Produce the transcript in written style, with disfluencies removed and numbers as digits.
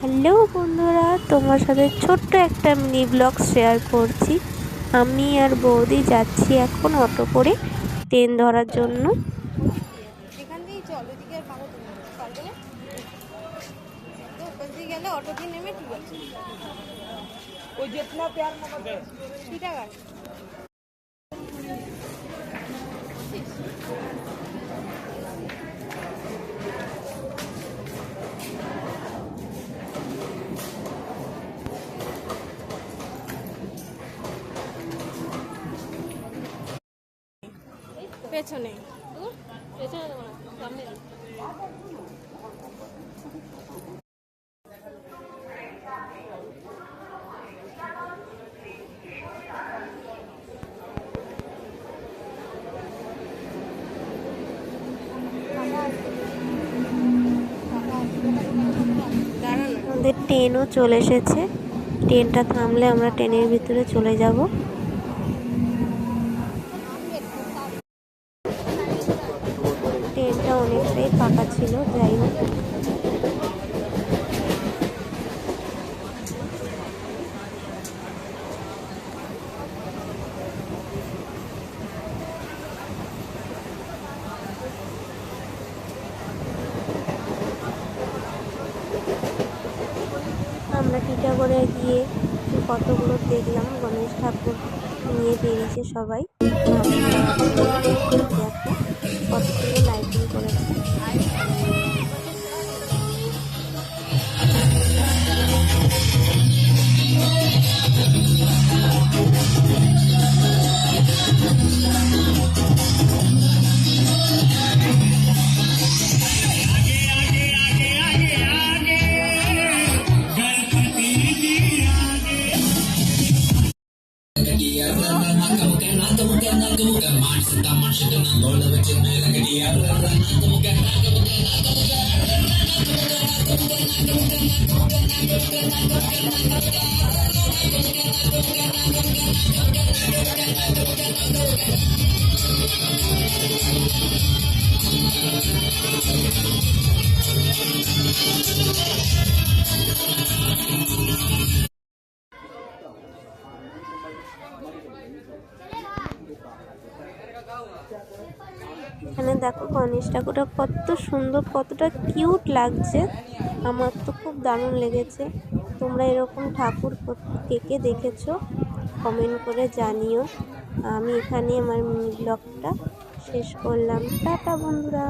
Hello বন্ধুরা, তোমার সাথে ছোট্ট একটা মিনি ব্লগ শেয়ার করছি। আমি আর বৌদি যাচ্ছি এখন অটো করে ট্রেন ধরার জন্য। এখান থেকেই চল, ওইদিকে আর পাবো তুমি পারবে না তো। ওপাশ দিয়ে গেলে অটো দিয়ে নেমে ঠিক আছে। ওই जितना प्यार मोहब्बत ঠিক আছে। পেছনে পেছনে দেবো না, সামনে আমাদের ট্রেনও চলে এসেছে। ট্রেনটা থামলে আমরা ট্রেনের ভিতরে চলে যাব। ট্রেনটা অনেকটাই ফাঁকা ছিল, যাই হোক আমরা টিটাগড়ে গিয়ে কতগুলো দেখলাম। গণেশ ঠাকুর নিয়ে বেরিয়েছে সবাই। দেখো কতগুলো লাইটিং করেছে। এখানে দেখো গণেশ ঠাকুরটা কত সুন্দর, কতটা কিউট লাগছে। আমার তো খুব দারুণ লেগেছে। তোমরা এরকম ঠাকুর কে কে দেখেছো কমেন্ট করে জানিও। আমি এখানে আমার মিনি ব্লগটা শেষ করলাম। টাটা বন্ধুরা।